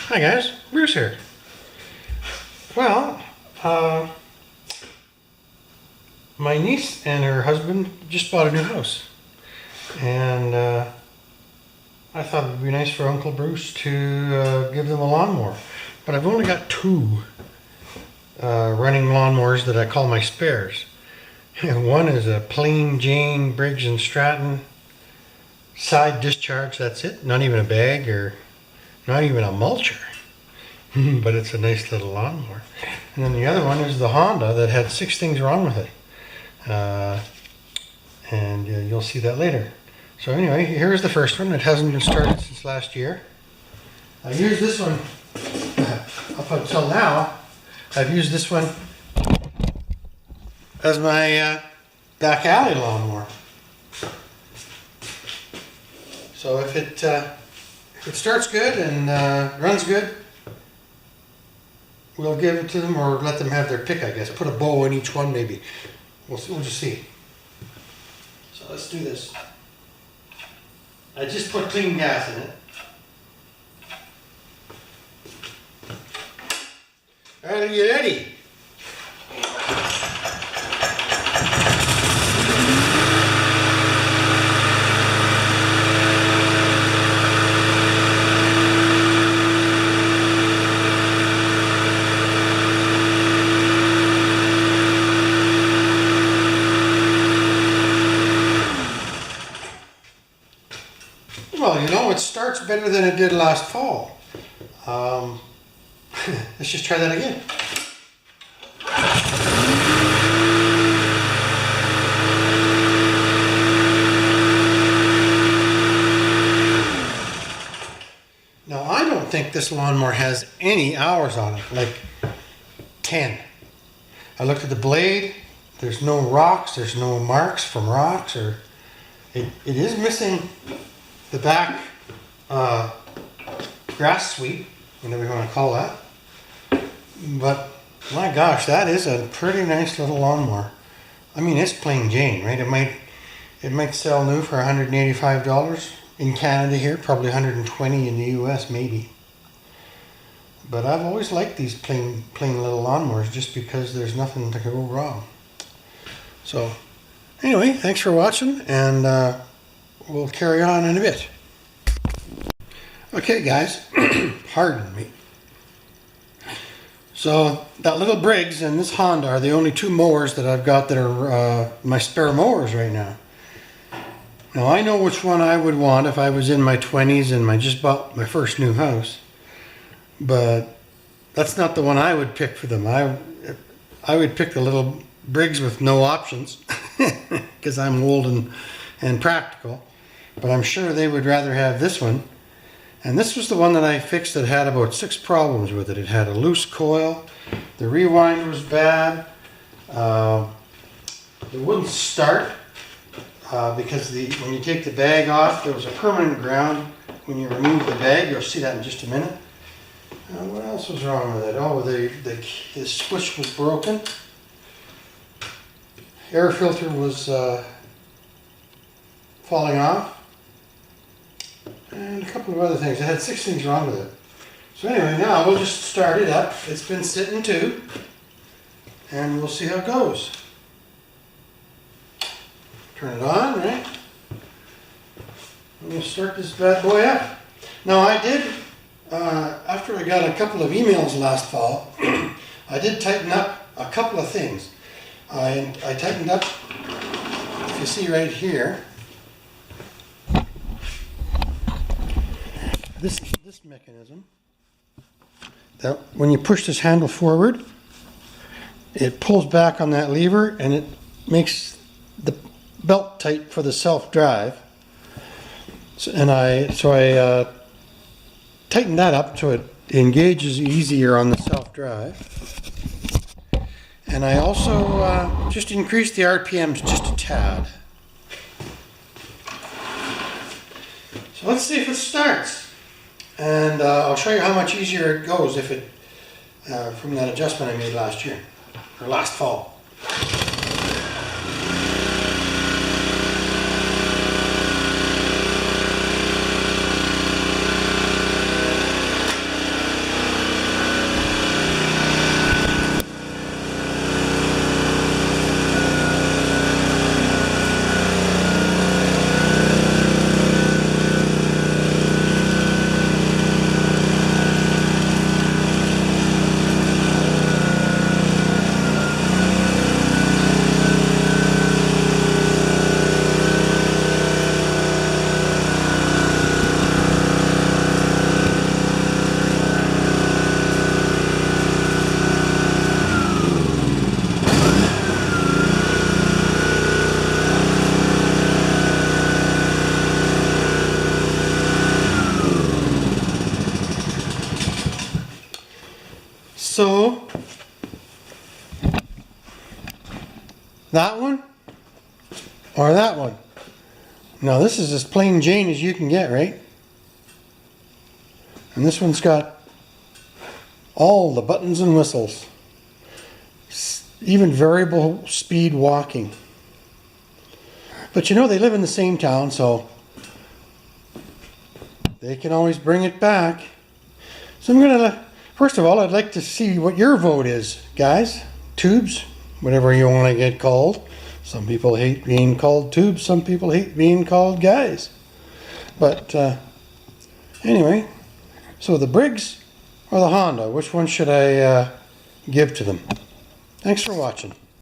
Hi guys, Bruce here. Well, my niece and her husband just bought a new house, and I thought it would be nice for Uncle Bruce to give them a lawnmower. But I've only got two running lawnmowers that I call my spares. And one is a plain Jane Briggs & Stratton side discharge, that's it, not even a bag or not even a mulcher. But it's a nice little lawnmower. And then the other one is the Honda that had 6 things wrong with it. And you'll see that later. So anyway, here's the first one. It hasn't been started since last year. I used this one up until now. I've used this one as my back alley lawnmower. So if it starts good and runs good, we'll give it to them or let them have their pick, I guess. Put a bow in each one maybe. We'll just see. So let's do this. I just put clean gas in it. Alright, are you ready? Well, you know, it starts better than it did last fall. Let's just try that again. Now, I don't think this lawnmower has any hours on it, like 10. I looked at the blade. There's no rocks. There's no marks from rocks. Or it is missing the back grass sweep, whatever you want to call that. But my gosh, that is a pretty nice little lawnmower. I mean, it's plain Jane, right? It might sell new for $185 in Canada here, probably $120 in the US maybe. But I've always liked these plain little lawnmowers just because there's nothing to go wrong. So anyway, thanks for watching, and we'll carry on in a bit. Okay guys, pardon me. So that little Briggs and this Honda are the only two mowers that I've got that are my spare mowers right now. Now I know which one I would want if I was in my 20s and I just bought my first new house. But that's not the one I would pick for them. I would pick the little Briggs with no options because I'm old and practical. But I'm sure they would rather have this one. And this was the one that I fixed that had about 6 problems with it. It had a loose coil, the rewind was bad, it wouldn't start because when you take the bag off, there was a permanent ground. When you remove the bag, you'll see that in just a minute. What else was wrong with it? Oh, the switch was broken. Air filter was falling off. And a couple of other things. It had 6 things wrong with it. So anyway, now we'll just start it up. It's been sitting too. And we'll see how it goes. Turn it on, right? And we'll start this bad boy up. Now I did, after I got a couple of emails last fall, I did tighten up a couple of things. I tightened up, if you see right here, this mechanism, that when you push this handle forward, it pulls back on that lever and it makes the belt tight for the self-drive. So I tightened that up so it engages easier on the self-drive. And I also just increased the RPMs just a tad. So let's see if it starts. And I'll show you how much easier it goes if it from that adjustment I made last year, or last fall. So, that one or that one? Now this is as plain Jane as you can get, right? And this one's got all the buttons and whistles. Even variable speed walking. But you know, they live in the same town, so they can always bring it back. So I'm gonna, first of all, I'd like to see what your vote is, guys. Tubes, whatever you want to get called. Some people hate being called tubes, some people hate being called guys. But anyway, so the Briggs or the Honda, which one should I give to them? Thanks for watching.